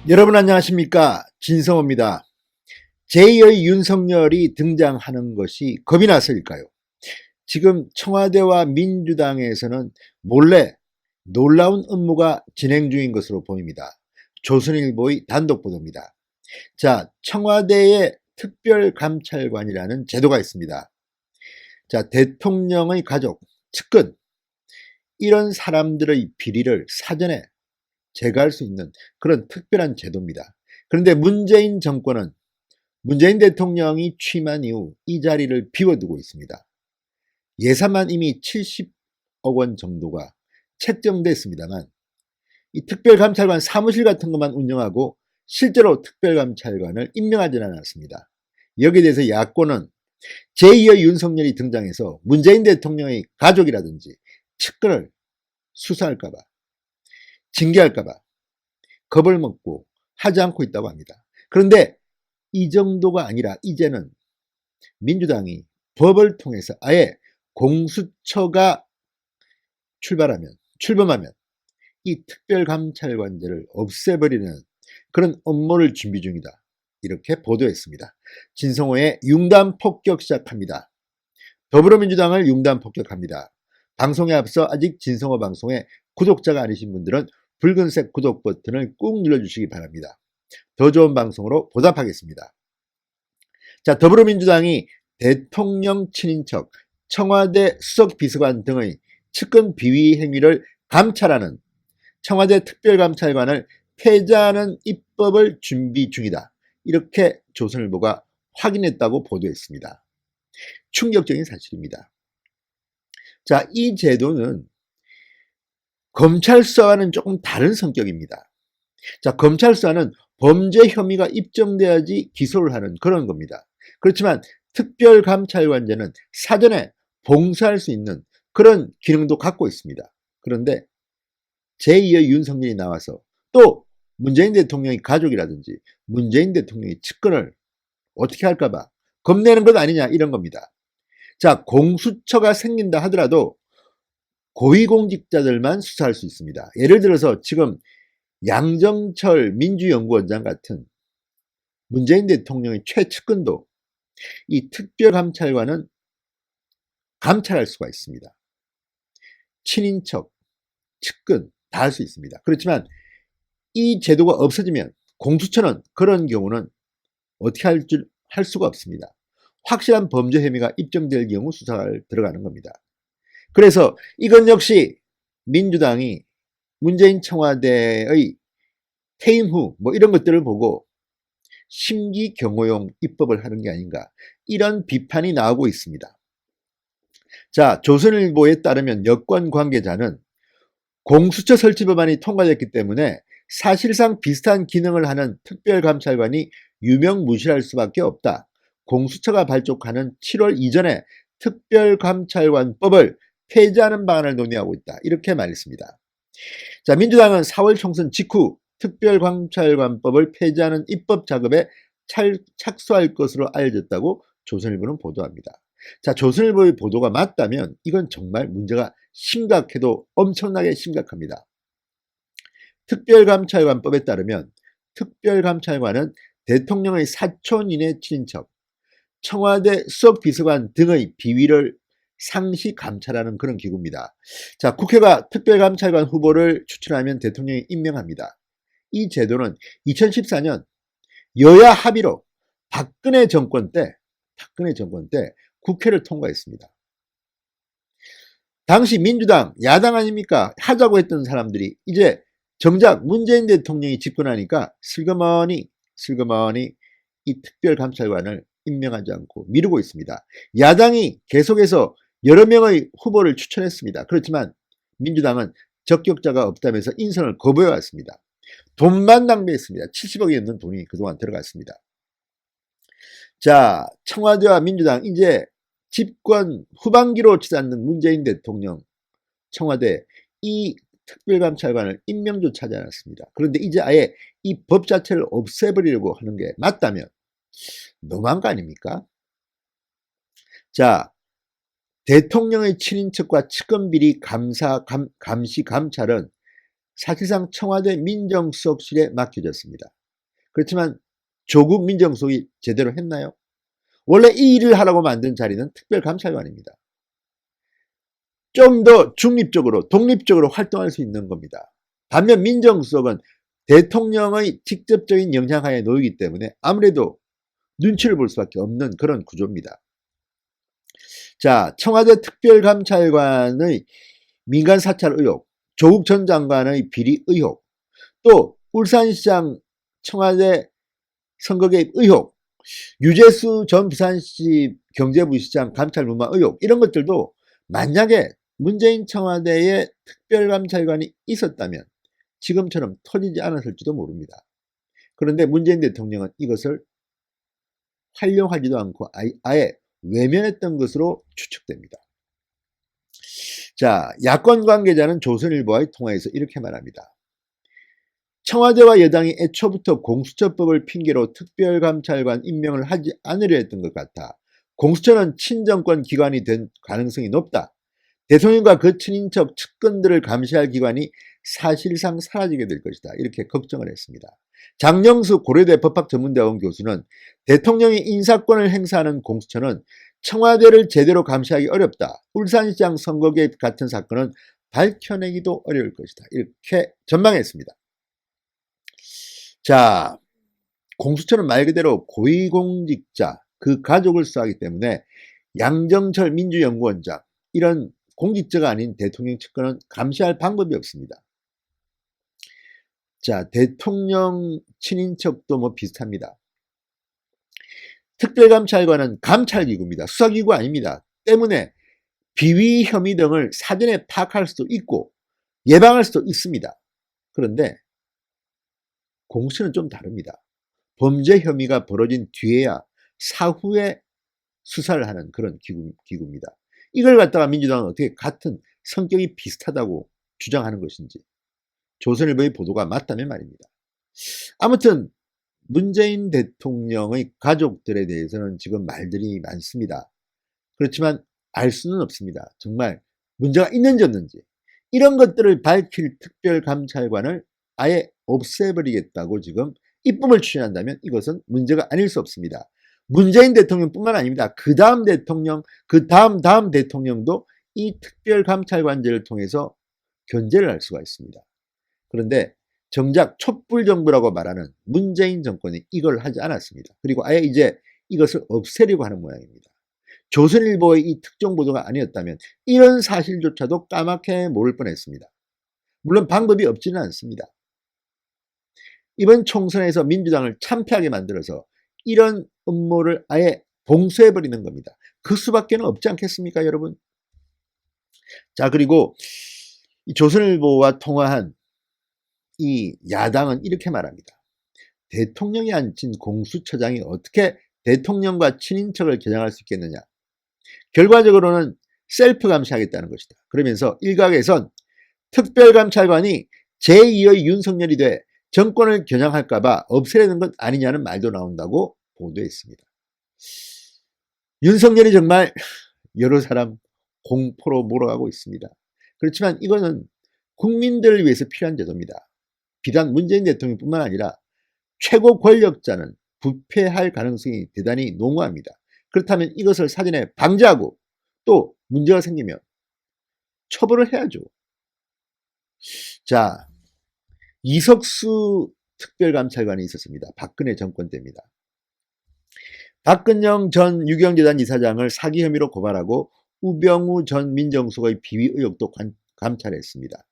여러분 안녕하십니까? 진성호입니다. 제2의 윤석열이 등장하는 것이 겁이 나서일까요? 지금 청와대와 민주당에서는 몰래 놀라운 업무가 진행 중인 것으로 보입니다. 조선일보의 단독 보도입니다. 자, 청와대의 특별감찰관이라는 제도가 있습니다. 자, 대통령의 가족, 측근, 이런 사람들의 비리를 사전에 제거할 수 있는 그런 특별한 제도입니다. 그런데 문재인 정권은 문재인 대통령이 취임한 이후 이 자리를 비워두고 있습니다. 예산만 이미 70억 원 정도가 책정됐습니다만 이 특별감찰관 사무실 같은 것만 운영하고 실제로 특별감찰관을 임명하지는 않았습니다. 여기에 대해서 야권은 제2의 윤석열이 등장해서 문재인 대통령의 가족이라든지 측근을 수사할까봐, 징계할까봐 겁을 먹고 하지 않고 있다고 합니다. 그런데 이 정도가 아니라 이제는 민주당이 법을 통해서 아예 공수처가 출범하면 이 특별감찰관제를 없애버리는 그런 업무를 준비 중이다. 이렇게 보도했습니다. 진성호의 융단 폭격 시작합니다. 더불어민주당을 융단 폭격합니다. 방송에 앞서 아직 진성호 방송에 구독자가 아니신 분들은 붉은색 구독 버튼을 꾹 눌러주시기 바랍니다. 더 좋은 방송으로 보답하겠습니다. 자, 더불어민주당이 대통령 친인척, 청와대 수석비서관 등의 측근 비위 행위를 감찰하는 청와대 특별감찰관을 폐지하는 입법을 준비 중이다. 이렇게 조선일보가 확인했다고 보도했습니다. 충격적인 사실입니다. 자, 이 제도는 검찰 수사와는 조금 다른 성격입니다. 자, 검찰 수사는 범죄 혐의가 입증돼야지 기소를 하는 그런 겁니다. 그렇지만 특별감찰관제는 사전에 봉쇄할 수 있는 그런 기능도 갖고 있습니다. 그런데 제2의 윤석열이 나와서 또 문재인 대통령의 가족이라든지 문재인 대통령의 측근을 어떻게 할까봐 겁내는 것 아니냐 이런 겁니다. 자, 공수처가 생긴다 하더라도 고위공직자들만 수사할 수 있습니다. 예를 들어서 지금 양정철 민주연구원장 같은 문재인 대통령의 최측근도 이 특별감찰관은 감찰할 수가 있습니다. 친인척, 측근 다 할 수 있습니다. 그렇지만 이 제도가 없어지면 공수처는 그런 경우는 어떻게 할 수가 없습니다. 확실한 범죄 혐의가 입증될 경우 수사를 들어가는 겁니다. 그래서 이건 역시 민주당이 문재인 청와대의 퇴임 후 뭐 이런 것들을 보고 심기경호용 입법을 하는 게 아닌가 이런 비판이 나오고 있습니다. 자, 조선일보에 따르면 여권 관계자는 공수처 설치 법안이 통과됐기 때문에 사실상 비슷한 기능을 하는 특별감찰관이 유명무실할 수밖에 없다. 공수처가 발족하는 7월 이전에 특별감찰관법을 폐지하는 방안을 논의하고 있다. 이렇게 말했습니다. 자, 민주당은 4월 총선 직후 특별감찰관법을 폐지하는 입법 작업에 착수할 것으로 알려졌다고 조선일보는 보도합니다. 자, 조선일보의 보도가 맞다면 이건 정말 문제가 심각해도 엄청나게 심각합니다. 특별감찰관법에 따르면 특별감찰관은 대통령의 사촌인의 친인척, 청와대 수석비서관 등의 비위를 상시 감찰하는 그런 기구입니다. 자, 국회가 특별감찰관 후보를 추천하면 대통령이 임명합니다. 이 제도는 2014년 여야 합의로 박근혜 정권 때 국회를 통과했습니다. 당시 민주당 야당 아닙니까? 하자고 했던 사람들이 이제 정작 문재인 대통령이 집권하니까 슬그머니 이 특별감찰관을 임명하지 않고 미루고 있습니다. 야당이 계속해서 여러 명의 후보를 추천했습니다. 그렇지만 민주당은 적격자가 없다면서 인선을 거부해왔습니다. 돈만 낭비했습니다. 70억이 넘는 돈이 그동안 들어갔습니다. 자, 청와대와 민주당 이제 집권 후반기로 치닫는 문재인 대통령 청와대 이 특별감찰관을 임명조차 하지 않았습니다. 그런데 이제 아예 이 법 자체를 없애버리려고 하는 게 맞다면 너무한 거 아닙니까? 자, 대통령의 친인척과 측근 비리 감시 감찰은 사실상 청와대 민정수석실에 맡겨졌습니다. 그렇지만 조국 민정수석이 제대로 했나요? 원래 이 일을 하라고 만든 자리는 특별감찰관입니다. 좀 더 중립적으로 독립적으로 활동할 수 있는 겁니다. 반면 민정수석은 대통령의 직접적인 영향하에 놓이기 때문에 아무래도 눈치를 볼 수밖에 없는 그런 구조입니다. 자, 청와대 특별감찰관의 민간 사찰 의혹, 조국 전 장관의 비리 의혹, 또 울산시장 청와대 선거 개입 의혹, 유재수 전 부산시 경제부시장 감찰 무마 의혹, 이런 것들도 만약에 문재인 청와대에 특별감찰관이 있었다면 지금처럼 터지지 않았을지도 모릅니다. 그런데 문재인 대통령은 이것을 활용하지도 않고 아예 외면했던 것으로 추측됩니다. 자, 야권 관계자는 조선일보와의 통화에서 이렇게 말합니다. 청와대와 여당이 애초부터 공수처법을 핑계로 특별감찰관 임명을 하지 않으려 했던 것 같아 공수처는 친정권 기관이 된 가능성이 높다. 대통령과 그 친인척 측근들을 감시할 기관이 사실상 사라지게 될 것이다. 이렇게 걱정을 했습니다. 장영수 고려대 법학전문대학원 교수는 대통령이 인사권을 행사하는 공수처는 청와대를 제대로 감시하기 어렵다. 울산시장 선거 개입 같은 사건은 밝혀내기도 어려울 것이다. 이렇게 전망했습니다. 자, 공수처는 말 그대로 고위공직자, 그 가족을 수사하기 때문에 양정철 민주연구원장, 이런 공직자가 아닌 대통령 측근은 감시할 방법이 없습니다. 자, 대통령 친인척도 뭐 비슷합니다. 특별감찰관은 감찰기구입니다. 수사기구 아닙니다. 때문에 비위 혐의 등을 사전에 파악할 수도 있고 예방할 수도 있습니다. 그런데 공수처는 좀 다릅니다. 범죄 혐의가 벌어진 뒤에야 사후에 수사를 하는 그런 기구입니다. 이걸 갖다가 민주당은 어떻게 같은 성격이 비슷하다고 주장하는 것인지 조선일보의 보도가 맞다면 말입니다. 아무튼 문재인 대통령의 가족들에 대해서는 지금 말들이 많습니다. 그렇지만 알 수는 없습니다. 정말 문제가 있는지 없는지. 이런 것들을 밝힐 특별감찰관을 아예 없애버리겠다고 지금 입법을 추진한다면 이것은 문제가 아닐 수 없습니다. 문재인 대통령뿐만 아닙니다. 그 다음 대통령, 그 다음 대통령도 이 특별감찰관제를 통해서 견제를 할 수가 있습니다. 그런데 정작 촛불정부라고 말하는 문재인 정권이 이걸 하지 않았습니다. 그리고 아예 이제 이것을 없애려고 하는 모양입니다. 조선일보의 이 특종 보도가 아니었다면 이런 사실조차도 까맣게 모를 뻔했습니다. 물론 방법이 없지는 않습니다. 이번 총선에서 민주당을 참패하게 만들어서 이런 음모를 아예 봉쇄해버리는 겁니다. 그 수밖에 없지 않겠습니까, 여러분? 자, 그리고 이 조선일보와 통화한 이 야당은 이렇게 말합니다. 대통령이 앉힌 공수처장이 어떻게 대통령과 친인척을 겨냥할 수 있겠느냐. 결과적으로는 셀프 감시하겠다는 것이다. 그러면서 일각에선 특별감찰관이 제2의 윤석열이 돼 정권을 겨냥할까봐 없애려는 것 아니냐는 말도 나온다고 보도했습니다. 윤석열이 정말 여러 사람 공포로 몰아가고 있습니다. 그렇지만 이거는 국민들을 위해서 필요한 제도입니다. 비단 문재인 대통령뿐만 아니라 최고 권력자는 부패할 가능성이 대단히 농후합니다. 그렇다면 이것을 사전에 방지하고 또 문제가 생기면 처벌을 해야죠. 자, 이석수 특별감찰관이 있었습니다. 박근혜 정권 때입니다. 박근영 전 유경재단 이사장을 사기 혐의로 고발하고 우병우 전 민정수석의 비위 의혹도 감찰했습니다.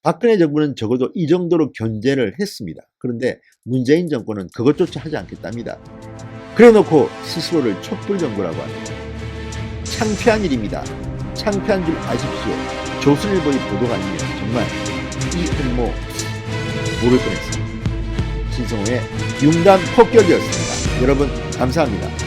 박근혜 정부는 적어도 이 정도로 견제를 했습니다. 그런데 문재인 정권은 그것조차 하지 않겠답니다. 그래놓고 스스로를 촛불정부라고 합니다. 창피한 일입니다. 창피한 줄 아십시오. 조선일보의 보도가 아니면 정말 이 음모 모를 뻔했습니다. 신성호의 융단 폭격이었습니다. 여러분 감사합니다.